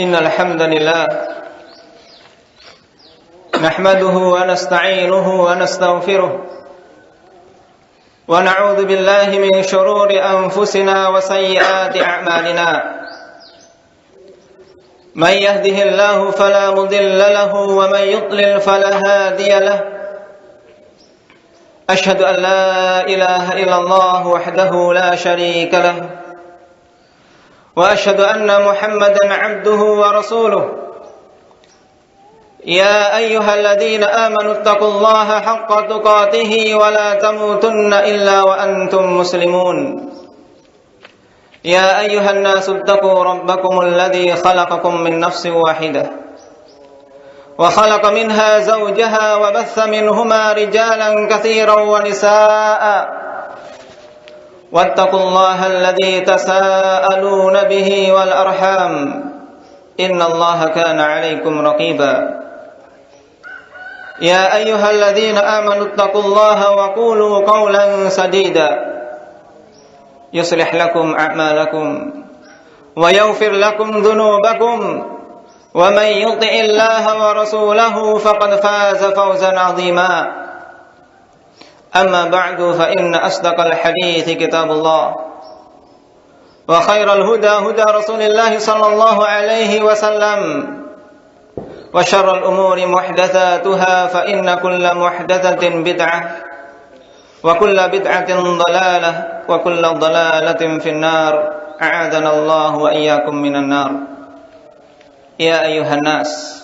Innal hamdalillah nahmaduhu wa nasta'inuhu wa nastaghfiruh wa na'udzu billahi min shururi anfusina wa sayyiati a'malina. Man yahdihillahu fala mudilla lahu wa man yudlil fala hadiya lahu. Ashhadu an la ilaha illallah wahdahu la sharika lahu wa ashhadu anna Muhammadan 'abduhu wa rasuluh. Ya ayyuhalladzina amanu taqullaha haqqa tuqatih wa la tamutunna illa wa antum muslimun. Ya ayyuhan nasu taqu rabbakumul ladzi khalaqakum min nafsin wahidah wa khalaqa minha zawjaha wa batha minhuma rijalan katsiran wa nisaa'a. Wattaqullaha alladzi tasaaluna bihi wal arham. Innallaha kana 'alaikum raqiba. Ya ayyuhalladzina amanu taqullaha wa qulu qawlan sadida yuslih lakum a'malakum wa yaghfir lakum dhunubakum wa may yuti'illaha wa rasulahu faqad faza fawzan 'azima. Amma ba'du fa inna asdaqal hadithi kitabullah wa khairal huda huda Rasulillah sallallahu alaihi wasallam wa syarrul umuri muhdatsatuha fa inna kulla muhdatsatin bid'ah wa kulla bid'atin dhalalah wa kulla dhalalatin finnar. A'adzana Allah wa iyyakum minan nar. Ya ayyuhan nas,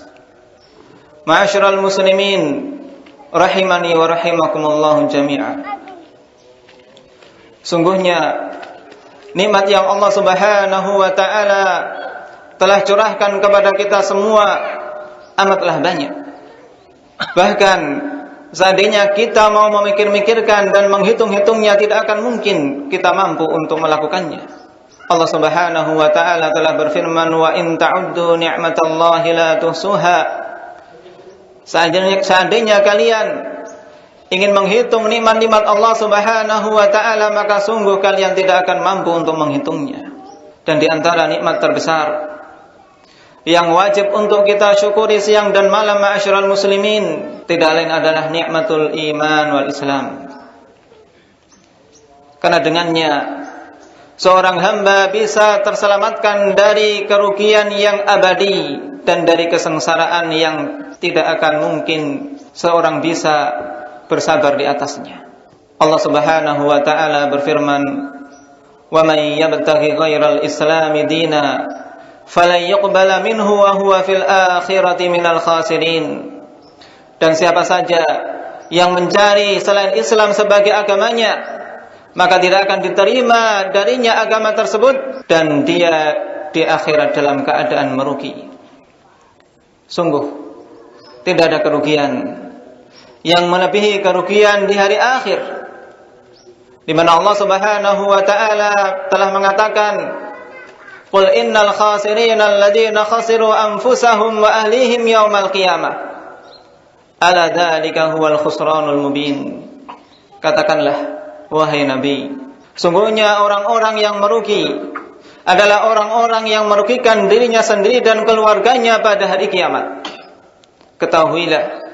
ma'asyiral muslimin rahimani wa rahimakumullah jami'an. Sungguhnya nikmat yang Allah Subhanahu wa taala telah curahkan kepada kita semua amatlah banyak. Bahkan seandainya kita mau memikir-mikirkan dan menghitung-hitungnya, tidak akan mungkin kita mampu untuk melakukannya. Allah Subhanahu wa taala telah berfirman, wa in ta'uddu ni'matallahi la tuhsuha. Seandainya kalian ingin menghitung nikmat-nikmat Allah Subhanahu wa taala, maka sungguh kalian tidak akan mampu untuk menghitungnya. Dan di antara nikmat terbesar yang wajib untuk kita syukuri siang dan malam, ma'asyiral muslimin, tidak lain adalah nikmatul iman wal Islam. Karena dengannya seorang hamba bisa terselamatkan dari kerugian yang abadi dan dari kesengsaraan yang tidak akan mungkin seorang bisa bersabar di atasnya. Allah Subhanahu wa taala berfirman, "Wa may yabtaghi ghairal islami dina falan yuqbala minhu wa huwa fil akhirati minal khasirin." Dan siapa saja yang mencari selain Islam sebagai agamanya, maka tidak akan diterima darinya agama tersebut dan dia di akhirat dalam keadaan merugi. Sungguh tidak ada kerugian yang melebihi kerugian di hari akhir, di mana Allah Subhanahu wa taala telah mengatakan, qul innal khasirina alladziina khasiru anfusahum wa ahlihim yaumal qiyamah ala dzalika huwal khusranul mubin. Katakanlah wahai Nabi, sungguhnya orang-orang yang merugi adalah orang-orang yang merugikan dirinya sendiri dan keluarganya pada hari kiamat. Ketahuilah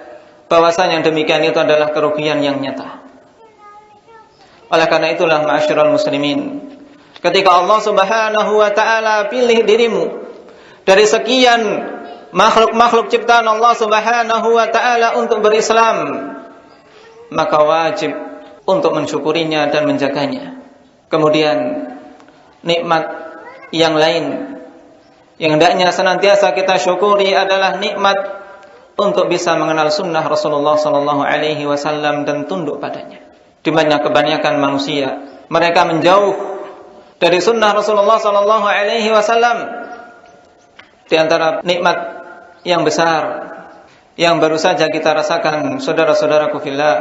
bahwasanya demikian itu adalah kerugian yang nyata. Oleh karena itulah ma'asyiral muslimin, ketika Allah Subhanahu wa taala pilih dirimu dari sekian makhluk-makhluk ciptaan Allah Subhanahu wa taala untuk berislam, maka wajib untuk mensyukurinya dan menjaganya. Kemudian nikmat yang lain yang hendaknya senantiasa kita syukuri adalah nikmat untuk bisa mengenal sunnah Rasulullah sallallahu alaihi wasallam dan tunduk padanya. Di mana kebanyakan manusia mereka menjauh dari sunnah Rasulullah sallallahu alaihi wasallam. Di antara nikmat yang besar yang baru saja kita rasakan, saudara-saudaraku fillah,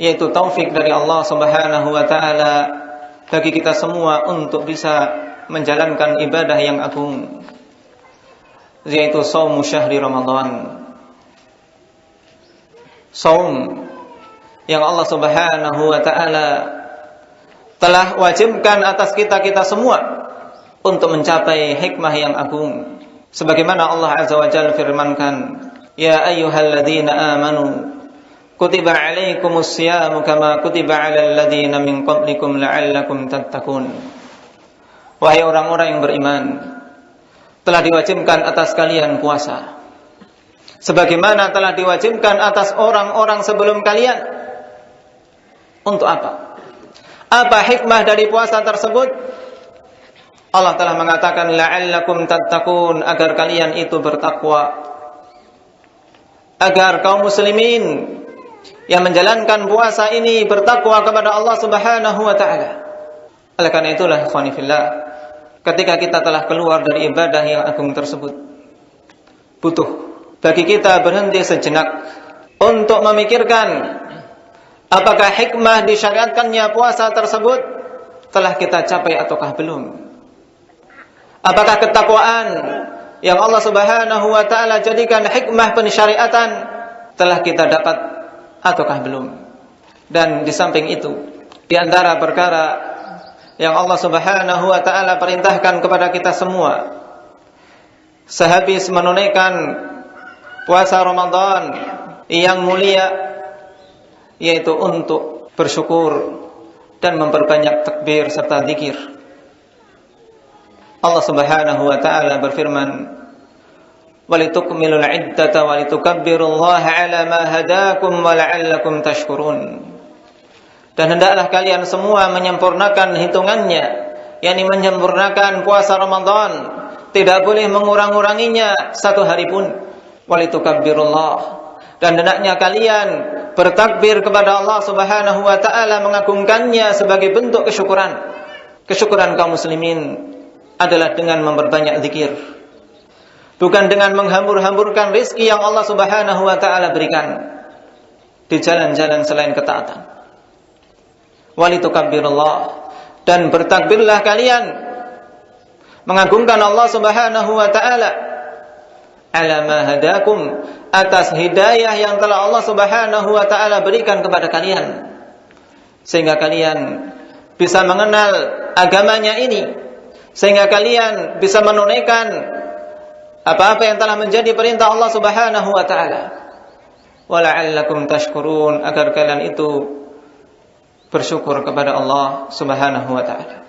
yaitu taufik dari Allah Subhanahu wa taala bagi kita semua untuk bisa menjalankan ibadah yang agung, yaitu shaum syahri Ramadan. Shaum yang Allah Subhanahu wa taala telah wajibkan atas kita semua untuk mencapai hikmah yang agung, Sebagaimana Allah Azza wa Jalla firmankan, "Ya ayyuhalladzina amanu kutiba 'alaikumus syiyamu kama kutiba 'alal ladzina min qablikum la'allakum tattaqun." Wahai orang-orang yang beriman, telah diwajibkan atas kalian puasa sebagaimana telah diwajibkan atas orang-orang sebelum kalian. Untuk apa? Apa hikmah dari puasa tersebut? Allah telah mengatakan la'allakum tattaqun, agar kalian itu bertakwa, agar kaum muslimin yang menjalankan puasa ini bertakwa kepada Allah Subhanahu wa taala. Oleh karena itulah ikhwani fillah, ketika kita telah keluar dari ibadah yang agung tersebut, butuh bagi kita berhenti sejenak untuk memikirkan apakah hikmah disyariatkannya puasa tersebut telah kita capai ataukah belum. Apakah ketakwaan yang Allah Subhanahu wa taala jadikan hikmah pensyariatan telah kita dapat ataukah belum. Dan di samping itu, di antara perkara yang Allah Subhanahu wa taala perintahkan kepada kita semua sehabis menunaikan puasa Ramadan yang mulia, yaitu untuk bersyukur dan memperbanyak takbir serta zikir. Allah Subhanahu wa taala berfirman, "Walitukmilul 'iddata walitukabbirullaha 'ala ma hadakum wa la'allakum tashkurun." Dan hendaklah kalian semua menyempurnakan hitungannya, yakni menyempurnakan puasa Ramadan, tidak boleh mengurang-uranginya satu hari pun. Walitukabbirullah, dan hendaknya kalian bertakbir kepada Allah Subhanahu wa taala, mengagungkannya sebagai bentuk kesyukuran. Kesyukuran kaum muslimin adalah dengan memperbanyak zikir, bukan dengan menghambur-hamburkan rezeki yang Allah Subhanahu wa taala berikan di jalan-jalan selain ketaatan. Walitukabbirullah, dan bertakbirlah kalian mengagungkan Allah Subhanahu wa taala ala ma hadakum, atas hidayah yang telah Allah Subhanahu wa taala berikan kepada kalian, sehingga kalian bisa mengenal agamanya ini, sehingga kalian bisa menunaikan apa-apa yang telah menjadi perintah Allah Subhanahu wa taala. Wa la'allakum tashkurun, agar kalian itu bersyukur kepada Allah Subhanahu wa taala.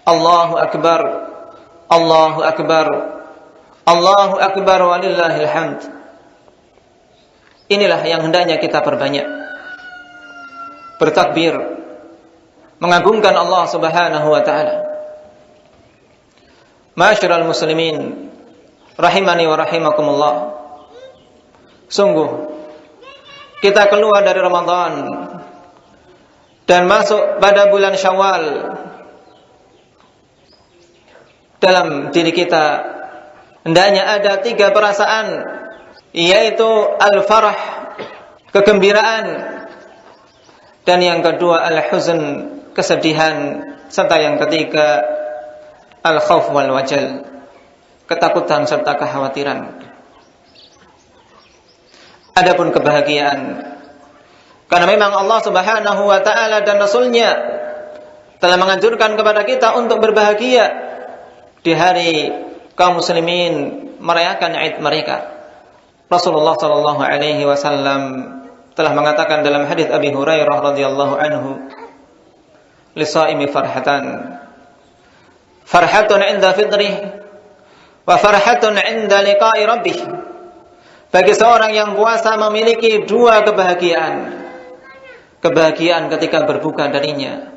Allahu akbar, Allahu akbar, Allahu akbar walillahil hamd. Inilah yang hendaknya kita perbanyak, bertakbir, mengagungkan Allah Subhanahu wa taala. Ma'asyiral muslimin rahimani wa rahimakumullah. Sungguh kita keluar dari Ramadan dan masuk pada bulan Syawal. Dalam diri kita hendaknya ada 3 perasaan, yaitu al-farah, kegembiraan, dan yang kedua al-huzn, kesedihan, serta yang ketiga al-khauf wal wajal, ketakutan serta kekhawatiran. Adapun kebahagiaan, karena memang Allah Subhanahu wa taala dan Rasul-Nya telah menganjurkan kepada kita untuk berbahagia di hari kaum muslimin merayakan Id mereka. Rasulullah sallallahu alaihi wasallam telah mengatakan dalam hadis Abi Hurairah radhiyallahu anhu, "Lisaimi farhatan. Farhatun 'inda fitrih wa farhatun 'inda liqa'i rabbih." Bagi seorang yang puasa memiliki 2 kebahagiaan. Kebahagiaan ketika berbuka darinya.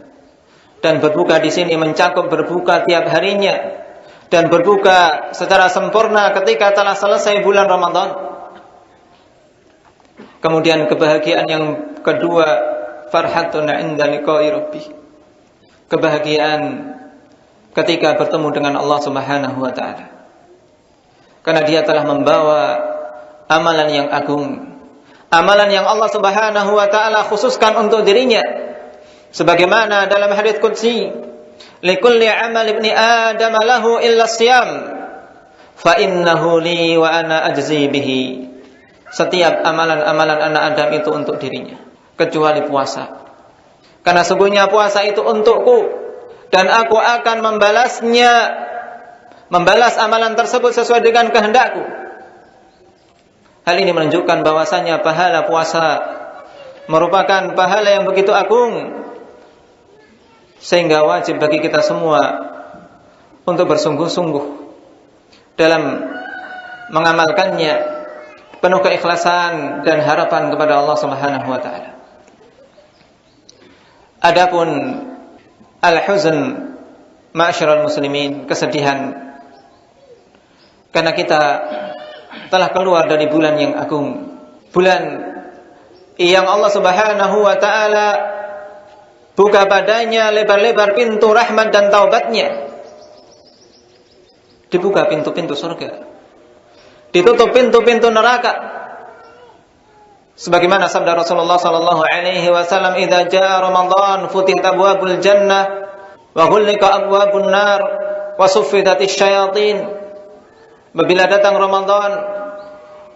Dan berbuka di sini mencakup berbuka tiap harinya, dan berbuka secara sempurna ketika telah selesai bulan Ramadan. Kemudian kebahagiaan yang kedua, farhatun 'inda liqa'i rabbih. Kebahagiaan ketika bertemu dengan Allah Subhanahu wa taala. Karena dia telah membawa amalan yang agung, amalan yang Allah Subhanahu wa taala khususkan untuk dirinya. Sebagaimana dalam hadits qudsi, likulli amal ibni adam lahu illa siyam fa innahu li wa ana ajzi bihi. Setiap amalan-amalan anak Adam itu untuk dirinya, kecuali puasa. Karena sungguhnya puasa itu untukku, dan aku akan membalasnya membalas amalan tersebut sesuai dengan kehendakku. Hal ini menunjukkan bahwasanya pahala puasa merupakan pahala yang begitu agung, sehingga wajib bagi kita semua untuk bersungguh-sungguh dalam mengamalkannya penuh keikhlasan dan harapan kepada Allah Subhanahu wa taala. Adapun al-huzn, ma'syiral muslimin, kesedihan karena kita telah keluar dari bulan yang agung, bulan yang Allah Subhanahu wa taala buka padanya lebar-lebar pintu rahmat dan taubatnya. Dibuka pintu-pintu surga, ditutup pintu-pintu neraka. Sebagaimana sabda Rasulullah sallallahu alaihi wasallam, "Idza jaa Ramadan futihat abwabul jannah wa ghulliqa abwabun nar wa suffidatisy syayatin." Apabila datang Ramadan,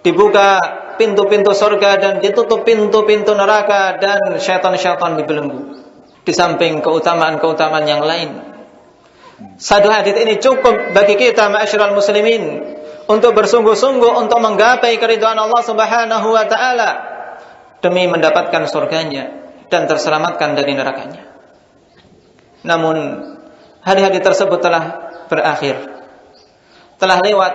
dibuka pintu-pintu surga dan ditutup pintu-pintu neraka dan syaitan-syaitan dibelenggu. Di samping keutamaan-keutamaan yang lain, satu hadits ini cukup bagi kita ma'asyiral muslimin untuk bersungguh-sungguh untuk menggapai keridhaan Allah Subhanahu wa taala demi mendapatkan surganya dan terselamatkan dari nerakanya. Namun hari-hari tersebut telah berakhir, telah lewat,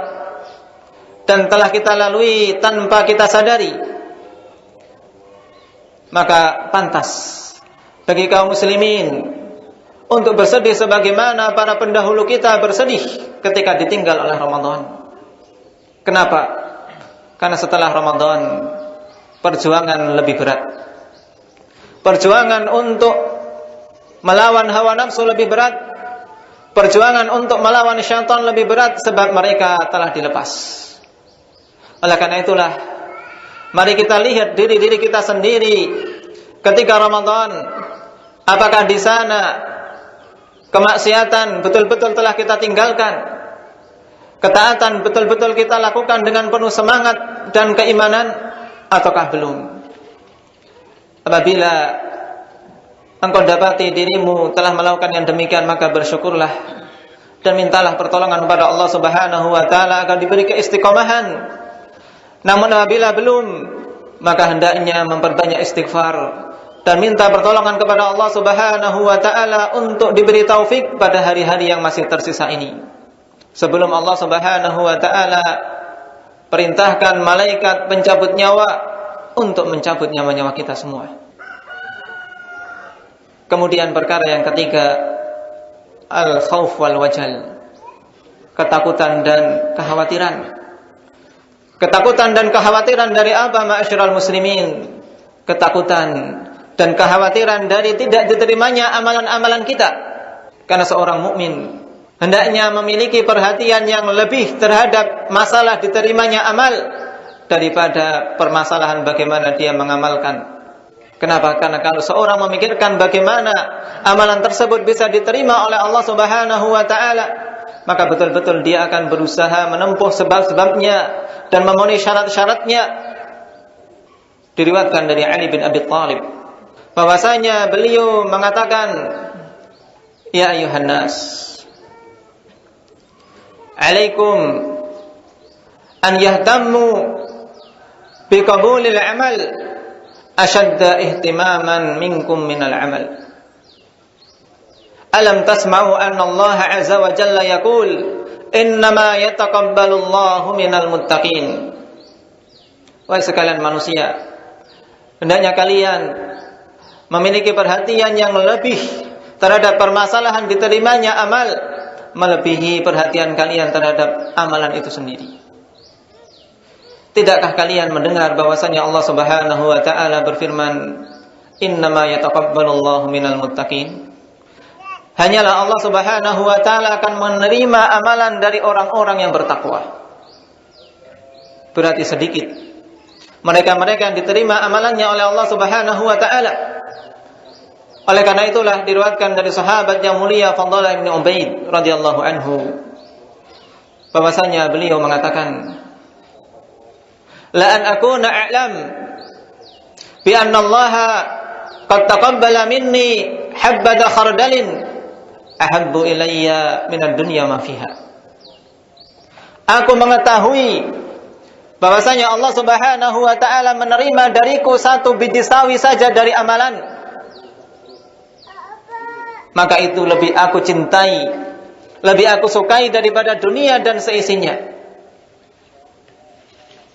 dan telah kita lalui tanpa kita sadari. Maka pantas bagi kaum muslimin untuk bersedih sebagaimana para pendahulu kita bersedih ketika ditinggal oleh Ramadan. Kenapa? Karena setelah Ramadan perjuangan lebih berat. Perjuangan untuk melawan hawa nafsu lebih berat. Perjuangan untuk melawan syaitan lebih berat sebab mereka telah dilepas. Oleh karena itulah, mari kita lihat diri-diri kita sendiri ketika Ramadan. Apakah di sana kemaksiatan betul-betul telah kita tinggalkan? Ketaatan betul-betul kita lakukan dengan penuh semangat dan keimanan, ataukah belum? Apabila engkau dapati dirimu telah melakukan yang demikian, maka bersyukurlah dan mintalah pertolongan kepada Allah Subhanahu wa taala agar diberi keistiqomahan. Namun apabila belum, maka hendaknya memperbanyak istighfar dan minta pertolongan kepada Allah Subhanahu wa taala untuk diberi taufik pada hari-hari yang masih tersisa ini, sebelum Allah Subhanahu wa taala perintahkan malaikat pencabut nyawa untuk mencabut nyawa-nyawa kita semua. Kemudian perkara yang ketiga, al-khauf wal wajal, ketakutan dan kekhawatiran. Ketakutan dan kekhawatiran dari apa, ma'asyiral muslimin? Ketakutan dan kekhawatiran dari tidak diterimanya amalan-amalan kita. Karena seorang mukmin hendaknya memiliki perhatian yang lebih terhadap masalah diterimanya amal daripada permasalahan bagaimana dia mengamalkan. Kenapa? Karena kalau seorang memikirkan bagaimana amalan tersebut bisa diterima oleh Allah Subhanahu wa taala, maka betul-betul dia akan berusaha menempuh sebab-sebabnya dan memenuhi syarat-syaratnya. Diriwayatkan dari Ali bin Abi Thalib bahwasanya beliau mengatakan, "Ya ayuhan nas, alaikum an yahtammu biqabulil amal ashadda ihtimaman minkum minal amal. Alam tasma'u anna Allah azza wa jalla yaqul innama yataqabbalu Allahu minal muttaqin." Wahai sekalian manusia, hendaknya kalian memiliki perhatian yang lebih terhadap permasalahan diterimanya amal, melebihi perhatian kalian terhadap amalan itu sendiri. Tidakkah kalian mendengar bahwasanya Allah Subhanahu wa taala berfirman, "Innama yataqabbalullahu minal muttaqin." Hanyalah Allah Subhanahu wa taala akan menerima amalan dari orang-orang yang bertakwa. Berarti sedikit mereka-mereka yang diterima amalannya oleh Allah Subhanahu wa taala. Oleh karena itulah diriwayatkan dari sahabat yang mulia Fadhalah bin Ubaid radhiyallahu anhu bahwasanya beliau mengatakan, "La an akuna a'lam bi anna Allah qad taqabbala minni habbata khardalin ahabbu ilayya min ad-dunya ma fiha." Aku mengetahui bahwasanya Allah Subhanahu wa taala menerima dariku 1 biji sawi saja dari amalan, maka itu lebih aku cintai, lebih aku sukai daripada dunia dan seisinya.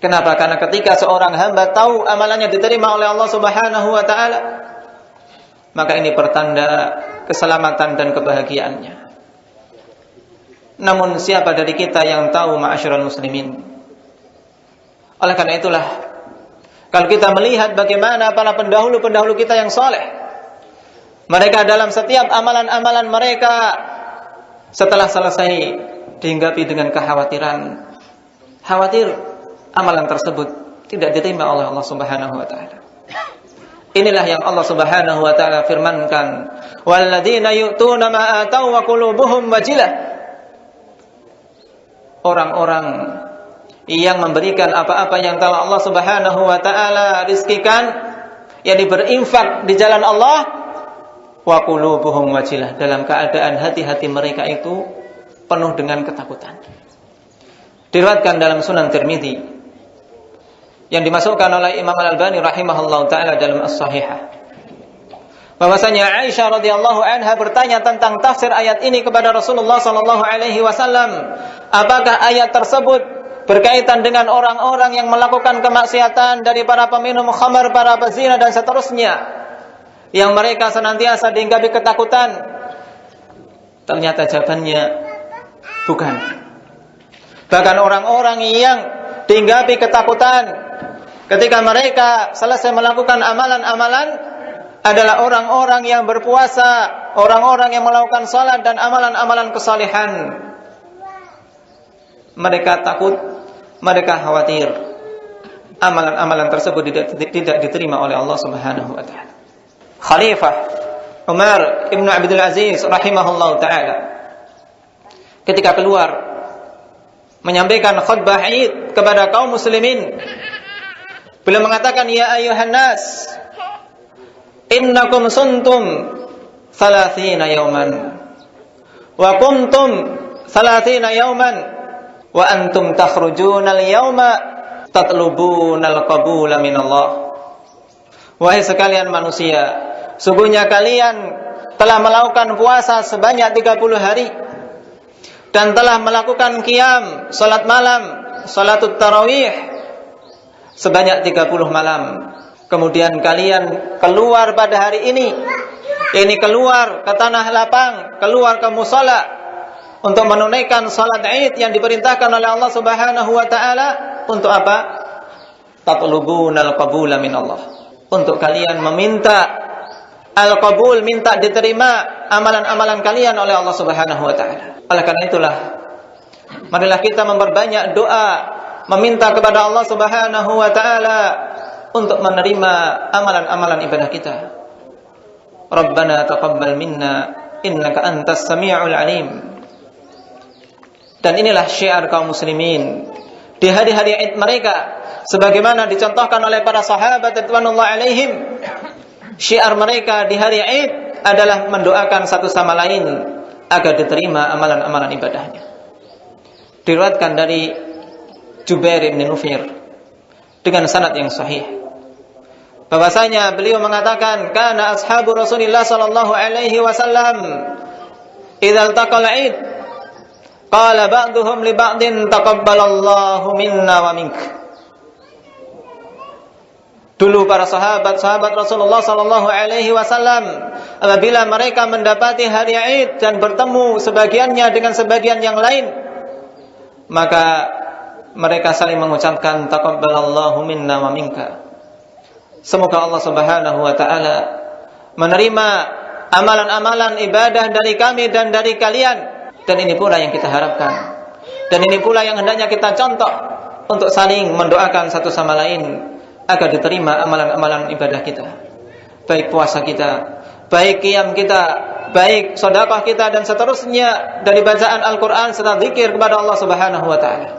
Kenapa? Karena ketika seorang hamba tahu amalannya diterima oleh Allah Subhanahu wa taala, maka ini pertanda keselamatan dan kebahagiaannya. Namun siapa dari kita yang tahu, ma'asyiral muslimin? Oleh karena itulah, kalau kita melihat bagaimana para pendahulu-pendahulu kita yang soleh, mereka dalam setiap amalan-amalan mereka, setelah selesai dihinggapi dengan kekhawatiran, khawatir amalan tersebut tidak diterima oleh Allah Subhanahu wa taala. Inilah yang Allah Subhanahu wa taala firmankan, walladzina yu'tuna ma atau wa qulubuhum wajilah. Orang-orang yang memberikan apa-apa yang telah Allah Subhanahu wa taala rizkikan, yakni berinfak di jalan Allah, wa qulubuhum wajilah, dalam keadaan hati-hati mereka itu penuh dengan ketakutan. Diriwayatkan dalam Sunan Tirmidzi yang dimasukkan oleh Imam Al-Albani rahimahullahu taala dalam As-Sahihah, bahwasanya Aisyah radhiyallahu anha bertanya tentang tafsir ayat ini kepada Rasulullah sallallahu alaihi wasallam, apakah ayat tersebut berkaitan dengan orang-orang yang melakukan kemaksiatan dari para peminum khamar, para pezina dan seterusnya, yang mereka senantiasa dihinggapi ketakutan? Ternyata jawabannya bukan. Bahkan orang-orang yang dihinggapi ketakutan ketika mereka selesai melakukan amalan-amalan adalah orang-orang yang berpuasa, orang-orang yang melakukan salat dan amalan-amalan kesalehan. Mereka takut, mereka khawatir amalan-amalan tersebut tidak diterima oleh Allah Subhanahu wa taala. Khalifah Umar Ibn Abdul Aziz rahimahullahu taala ketika keluar menyampaikan khutbah Id kepada kaum muslimin, beliau mengatakan, ya ayyuhan nas, innakum suntum 30 yawman wa kuntum 30 yawman wa antum takhrujuna al-yawma tatlubuna al-qabula minallah. Wahai sekalian manusia, sungguhnya kalian telah melakukan puasa sebanyak 30 hari dan telah melakukan qiyam, salat malam, salatut tarawih sebanyak 30 malam. Kemudian kalian keluar pada hari ini keluar ke tanah lapang, keluar ke musala untuk menunaikan salat Id yang diperintahkan oleh Allah Subhanahu wa taala. Untuk apa? Tatlubunal qabula minallah. Untuk kalian meminta al-qabul, minta diterima amalan-amalan kalian oleh Allah Subhanahu wa taala. Oleh karena itulah, marilah kita memperbanyak doa, meminta kepada Allah Subhanahu wa taala untuk menerima amalan-amalan ibadah kita. Rabbana taqabbal minna innaka antas sami'ul alim. Dan inilah syiar kaum muslimin di hari-hari Id mereka, sebagaimana dicontohkan oleh para sahabat radhiyallahu alaihim. Syiar mereka di hari Id adalah mendoakan satu sama lain agar diterima amalan-amalan ibadahnya. Diriwayatkan dari Jubair bin Nufir dengan sanad yang sahih, bahwasanya beliau mengatakan, kana ashabu Rasulillah sallallahu alaihi wasallam idza iltaqal Id qala ba'duhum li ba'din taqabbalallahu minna wa mink. Dulu para sahabat Rasulullah sallallahu alaihi wasallam apabila mereka mendapati hari Id dan bertemu sebagiannya dengan sebagian yang lain, maka mereka saling mengucapkan taqabbalallahu minna wa minka. Semoga Allah Subhanahu wa taala menerima amalan-amalan ibadah dari kami dan dari kalian. Dan ini pula yang kita harapkan, dan ini pula yang hendaknya kita contoh untuk saling mendoakan satu sama lain agar diterima amalan-amalan ibadah kita, baik puasa kita, baik qiyam kita, baik sedekah kita dan seterusnya dari bacaan Al-Qur'an serta zikir kepada Allah Subhanahu wa taala.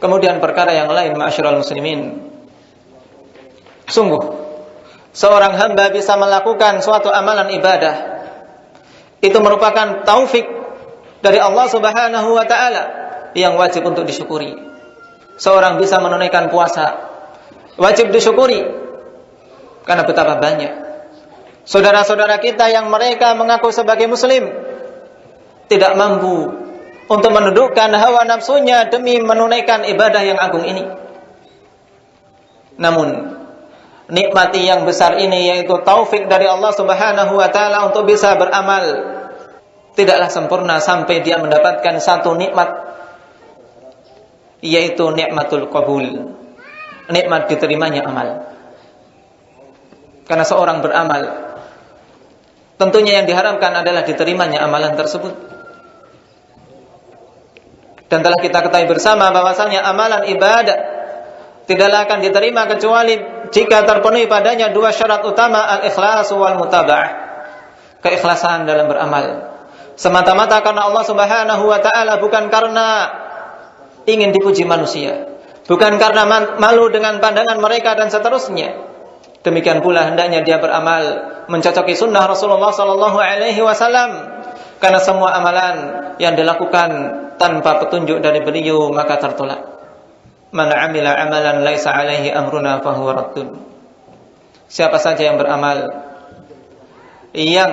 Kemudian perkara yang lain, ma'asyiral muslimin, sungguh seorang hamba bisa melakukan suatu amalan ibadah itu merupakan taufik dari Allah Subhanahu wa taala yang wajib untuk disyukuri. Seorang bisa menunaikan puasa, wajib disyukuri. Karena betapa banyak saudara-saudara kita yang mereka mengaku sebagai muslim tidak mampu untuk menundukkan hawa nafsunya demi menunaikan ibadah yang agung ini. Namun nikmati yang besar ini, yaitu taufik dari Allah Subhanahu wa taala untuk bisa beramal, tidaklah sempurna sampai dia mendapatkan satu nikmat, yaitu nikmatul qabul, nikmat diterimanya amal. Karena seorang beramal, tentunya yang diharapkan adalah diterimanya amalan tersebut. Dan telah kita ketahui bersama bahwasanya amalan ibadah tidaklah akan diterima kecuali jika terpenuhi padanya dua syarat utama, al-ikhlas wal mutaba'ah. Keikhlasan dalam beramal semata-mata karena Allah Subhanahu wa taala, bukan karena ingin dipuji manusia, bukan karena malu dengan pandangan mereka dan seterusnya. Demikian pula hendaknya dia beramal mencocoki sunnah Rasulullah sallallahu alaihi wasallam, karena semua amalan yang dilakukan tanpa petunjuk dari beliau maka tertolak. Man 'amila 'amalan laisa 'alaihi amruna fahuwa raddun. Siapa saja yang beramal yang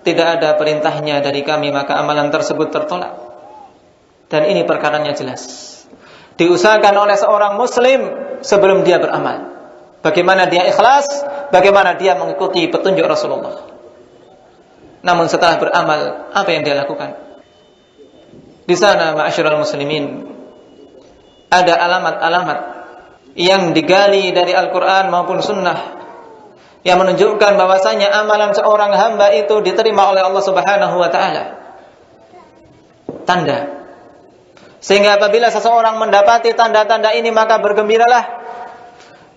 tidak ada perintahnya dari kami, maka amalan tersebut tertolak. Dan ini perkaranya jelas, diusahakan oleh seorang muslim sebelum dia beramal. Bagaimana dia ikhlas, bagaimana dia mengikuti petunjuk Rasulullah. Namun setelah beramal, apa yang dia lakukan? Di sana, ma'asyiral muslimin, ada alamat-alamat yang digali dari Al-Quran maupun Sunnah yang menunjukkan bahwasanya amalan seorang hamba itu diterima oleh Allah Subhanahu wa taala. Tanda. Sehingga apabila seseorang mendapati tanda-tanda ini, maka bergembiralah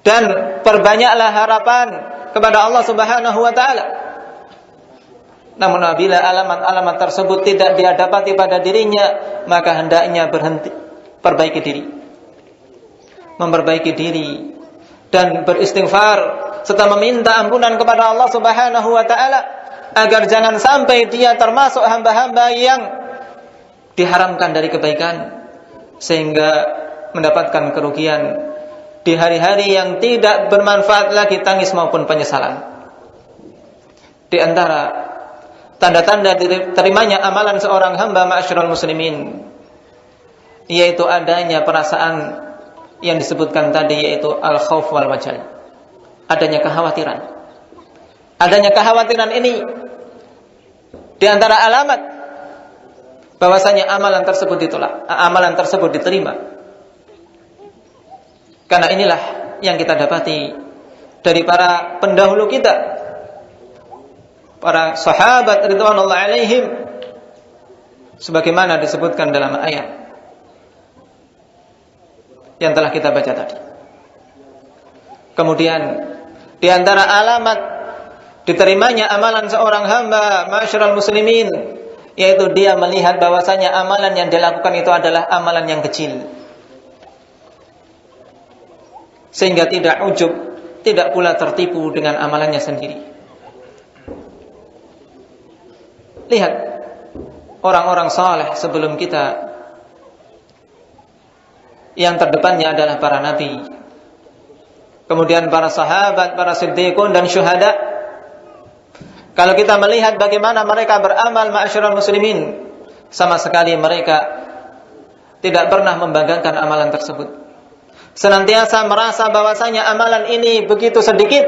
dan perbanyaklah harapan kepada Allah Subhanahu wa taala. Namun apabila alamat-alamat tersebut tidak dia dapati pada dirinya, maka hendaknya berhenti, perbaiki diri, memperbaiki diri dan beristighfar serta meminta ampunan kepada Allah Subhanahu wa taala agar jangan sampai dia termasuk hamba-hamba yang diharamkan dari kebaikan sehingga mendapatkan kerugian di hari-hari yang tidak bermanfaat lagi tangis maupun penyesalan. Di antara tanda-tanda diterimanya amalan seorang hamba, ma'asyiral muslimin, yaitu adanya perasaan yang disebutkan tadi, yaitu al-khauf wal wajal. Adanya kekhawatiran. Adanya kekhawatiran ini di antara alamat bahwasanya amalan tersebut ditolak, amalan tersebut diterima. Karena inilah yang kita dapati dari para pendahulu kita, para sahabat ridwanullah alaihim, sebagaimana disebutkan dalam ayat yang telah kita baca tadi. Kemudian di antara alamat diterimanya amalan seorang hamba, ma'asyiral muslimin, yaitu dia melihat bahwasanya amalan yang dilakukan itu adalah amalan yang kecil, sehingga tidak ujub, tidak pula tertipu dengan amalannya sendiri. Lihat orang-orang saleh sebelum kita, yang terdepannya adalah para nabi, kemudian para sahabat, para siddiqun dan syuhada. Kalau kita melihat bagaimana mereka beramal, ma'asyiral muslimin, sama sekali mereka tidak pernah membanggakan amalan tersebut. Senantiasa merasa bahwasanya amalan ini begitu sedikit,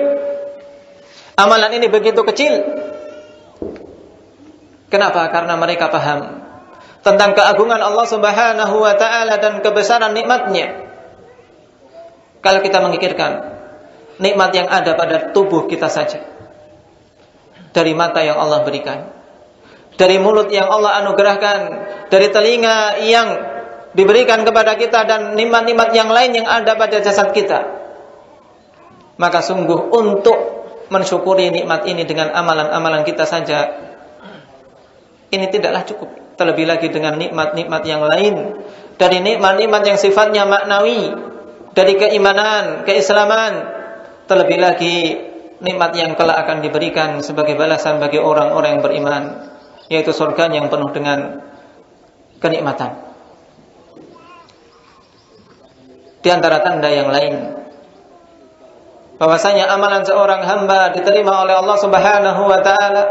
amalan ini begitu kecil. Kenapa? Karena mereka paham tentang keagungan Allah Subhanahu wa taala dan kebesaran nikmatnya. Kalau kita memikirkan nikmat yang ada pada tubuh kita saja, dari mata yang Allah berikan, dari mulut yang Allah anugerahkan, dari telinga yang diberikan kepada kita, dan nikmat-nikmat yang lain yang ada pada jasad kita, maka sungguh untuk mensyukuri nikmat ini dengan amalan-amalan kita saja, ini tidaklah cukup. Terlebih lagi dengan nikmat-nikmat yang lain, dari nikmat-nikmat yang sifatnya maknawi, dari keimanan, keislaman, terlebih lagi nikmat yang kelak akan diberikan sebagai balasan bagi orang-orang yang beriman, yaitu surga yang penuh dengan kenikmatan. Di antara tanda yang lain bahwasanya amalan seorang hamba diterima oleh Allah Subhanahu wa taala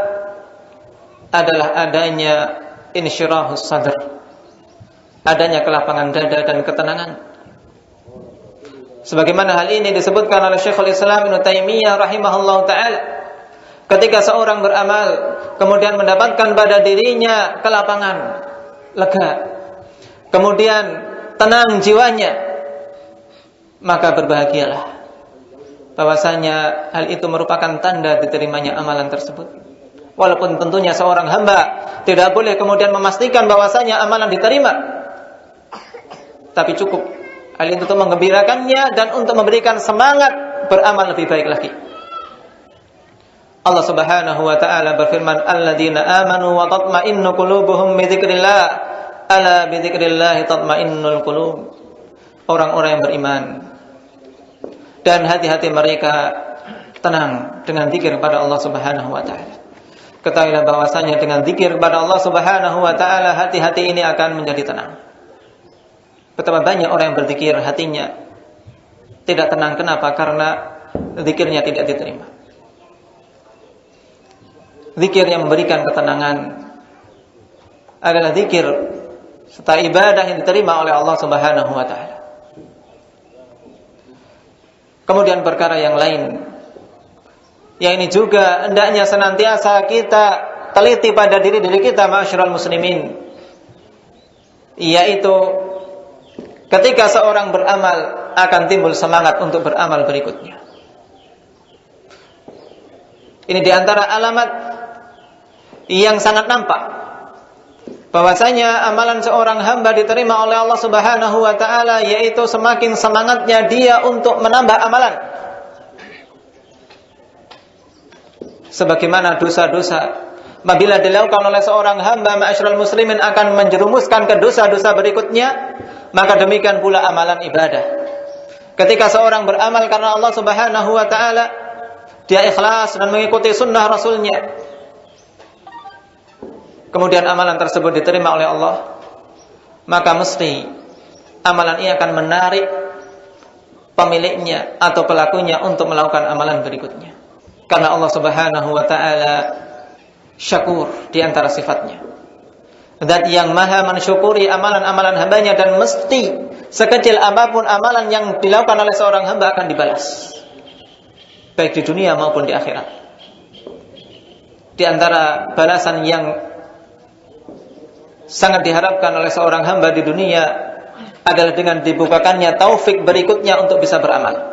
adalah adanya insyirahus sadr, adanya kelapangan dada dan ketenangan. Sebagaimana hal ini disebutkan oleh Syekhul Islam Ibnu Taimiyah rahimahullahu taala, ketika seorang beramal kemudian mendapatkan pada dirinya kelapangan, lega, kemudian tenang jiwanya, maka berbahagialah, bahwasanya hal itu merupakan tanda diterimanya amalan tersebut. Walaupun tentunya seorang hamba tidak boleh kemudian memastikan bahwasanya amalan diterima, tapi cukup hal itu untuk menggembirakannya dan untuk memberikan semangat beramal lebih baik lagi. Allah Subhanahu wa taala berfirman, "Alladzina amanu wa tatma'innu qulubuhum bi dzikrillah, ala bi dzikrillah tatma'innul qulub." Orang-orang yang beriman dan hati-hati mereka tenang dengan zikir kepada Allah Subhanahu wa taala. Ketahuilah bahwasanya dengan zikir kepada Allah Subhanahu wa taala hati-hati ini akan menjadi tenang. Betapa banyak orang yang berzikir hatinya tidak tenang. Kenapa? Karena zikirnya tidak diterima. Zikir yang memberikan ketenangan adalah zikir serta ibadah yang diterima oleh Allah Subhanahu wa taala. Kemudian perkara yang lain yang ini juga hendaknya senantiasa kita teliti pada diri kita, ma'asyiral muslimin, yaitu ketika seorang beramal akan timbul semangat untuk beramal berikutnya. Ini diantara alamat yang sangat nampak bahwasanya amalan seorang hamba diterima oleh Allah Subhanahu wa taala, yaitu semakin semangatnya dia untuk menambah amalan. Sebagaimana dosa-dosa apabila dilakukan oleh seorang hamba, ma'asyiral muslimin, akan menjerumuskan ke dosa-dosa berikutnya, maka demikian pula amalan ibadah. Ketika seorang beramal karena Allah Subhanahu wa taala, dia ikhlas dan mengikuti sunnah Rasulnya, kemudian amalan tersebut diterima oleh Allah, maka mesti amalan ini akan menarik pemiliknya atau pelakunya untuk melakukan amalan berikutnya. Karena Allah Subhanahu wa taala syakur di antara sifatnya, zat yang maha mensyukuri amalan-amalan hambanya, dan mesti sekecil apapun amalan yang dilakukan oleh seorang hamba akan dibalas, baik di dunia maupun di akhirat. Di antara balasan yang sangat diharapkan oleh seorang hamba di dunia adalah dengan dibukakannya taufik berikutnya untuk bisa beramal.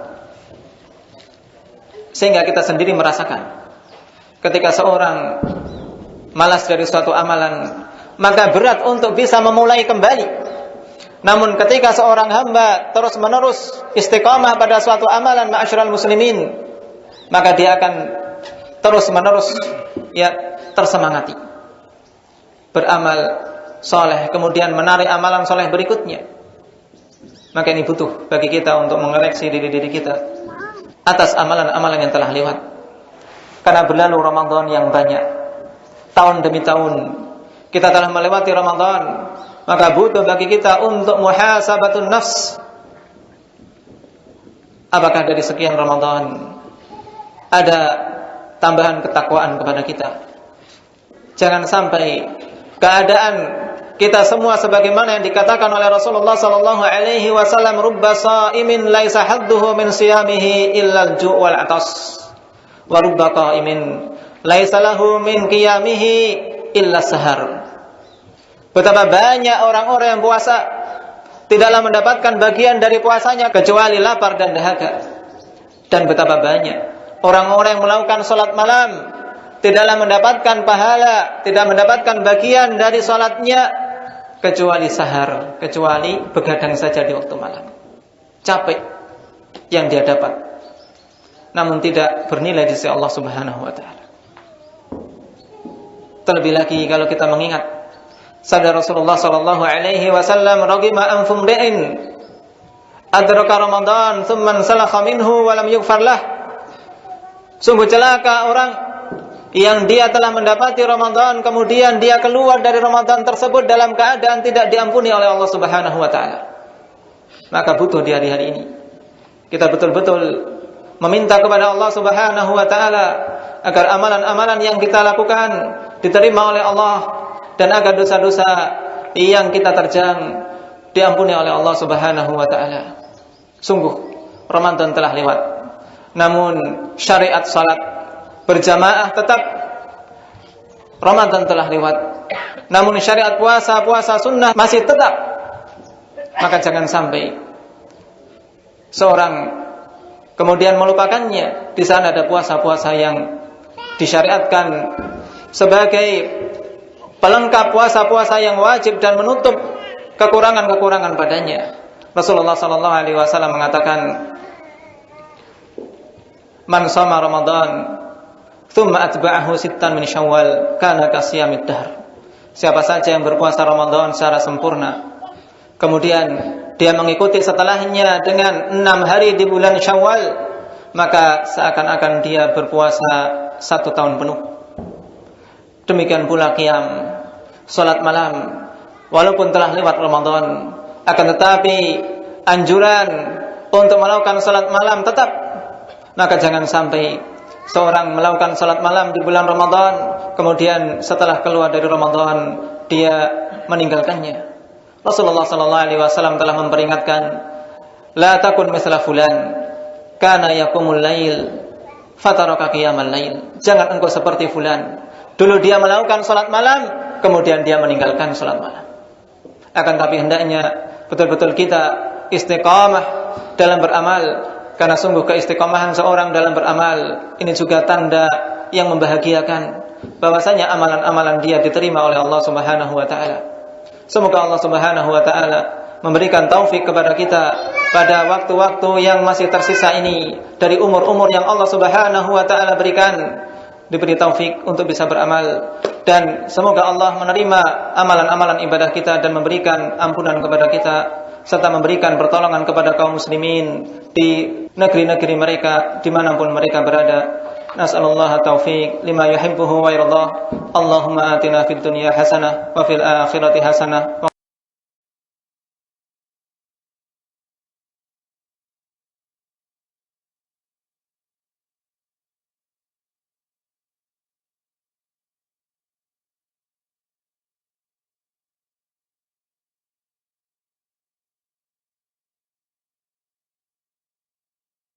Sehingga kita sendiri merasakan ketika seorang malas dari suatu amalan, maka berat untuk bisa memulai kembali. Namun ketika seorang hamba terus-menerus istiqamah pada suatu amalan, ma'asyiral muslimin, maka dia akan terus-menerus tersemangati beramal soleh, kemudian menarik amalan soleh berikutnya. Maka ini butuh bagi kita untuk mengoreksi diri kita atas amalan-amalan yang telah lewat. Karena berlalu Ramadan yang banyak, tahun demi tahun kita telah melewati Ramadan, maka butuh bagi kita untuk muhasabatun nafs. Apakah dari sekian Ramadan ada tambahan ketakwaan kepada kita? Jangan sampai keadaan kita semua sebagaimana yang dikatakan oleh Rasulullah sallallahu alaihi wasallam, rubba shaimin laisa hadduhu min siyamihi illa al-ju' wal 'atas, wa rubba qa'imin laisa lahu min qiyamihi illa sahar. Betapa banyak orang-orang yang puasa tidaklah mendapatkan bagian dari puasanya kecuali lapar dan dahaga. Dan betapa banyak orang-orang yang melakukan salat malam tidaklah mendapatkan pahala, tidak mendapatkan bagian dari salatnya kecuali sahar, kecuali begadang saja di waktu malam. Capek yang dia dapat, namun tidak bernilai di sisi Allah Subhanahu wa taala. Terlebih lagi kalau kita mengingat sabda Rasulullah sallallahu alaihi wasallam, ragima anfum ri'in adraka Ramadan thumma salakha minhu wa lam yughfar lah. Sungguh celaka orang yang dia telah mendapati Ramadan, kemudian dia keluar dari Ramadan tersebut dalam keadaan tidak diampuni oleh Allah Subhanahu wa taala. Maka butuh di hari-hari ini kita betul-betul meminta kepada Allah Subhanahu wa taala agar amalan-amalan yang kita lakukan diterima oleh Allah dan agar dosa-dosa yang kita terjang diampuni oleh Allah Subhanahu wa taala. Sungguh Ramadan telah lewat, namun syariat salat berjamaah tetap. Ramadan telah lewat, namun syariat puasa sunnah masih tetap. Maka jangan sampai seorang kemudian melupakannya. Di sana ada puasa-puasa yang disyariatkan sebagai pelengkap puasa-puasa yang wajib dan menutup kekurangan-kekurangan padanya. Rasulullah sallallahu alaihi wasallam mengatakan, "Man shoma Ramadan thumma atba'ahu sittan min Syawal kana kasiyamid dahr." Siapa saja yang berpuasa Ramadan secara sempurna, kemudian dia mengikuti setelahnya dengan 6 hari di bulan Syawal, maka seakan-akan dia berpuasa 1 tahun penuh. Demikian pula qiyam, salat malam, walaupun telah lewat Ramadan, akan tetapi anjuran untuk melakukan salat malam tetap. Maka jangan sampai seorang melakukan salat malam di bulan Ramadan, kemudian setelah keluar dari Ramadan dia meninggalkannya. Rasulullah sallallahu alaihi wasallam telah memperingatkan, la takun misla fulan kana yaqumul lail fataraka qiyamal lail. Jangan engkau seperti fulan, dulu dia melakukan salat malam, kemudian dia meninggalkan salat malam. Akan tapi hendaknya betul-betul kita istiqamah dalam beramal, karena sungguh keistiqamahan seorang dalam beramal ini juga tanda yang membahagiakan, bahwasanya amalan-amalan dia diterima oleh Allah Subhanahu wa taala. Semoga Allah Subhanahu wa taala memberikan taufik kepada kita pada waktu-waktu yang masih tersisa ini dari umur-umur yang Allah Subhanahu wa taala berikan, diberi taufik untuk bisa beramal, dan semoga Allah menerima amalan-amalan ibadah kita dan memberikan ampunan kepada kita, serta memberikan pertolongan kepada kaum muslimin di negeri-negeri mereka dimanapun mereka berada. Nas'alullaha taufiq lima yuhibbuhu wa yardah. Allahumma atina fid dunya hasanah wa fil akhirati hasanah wa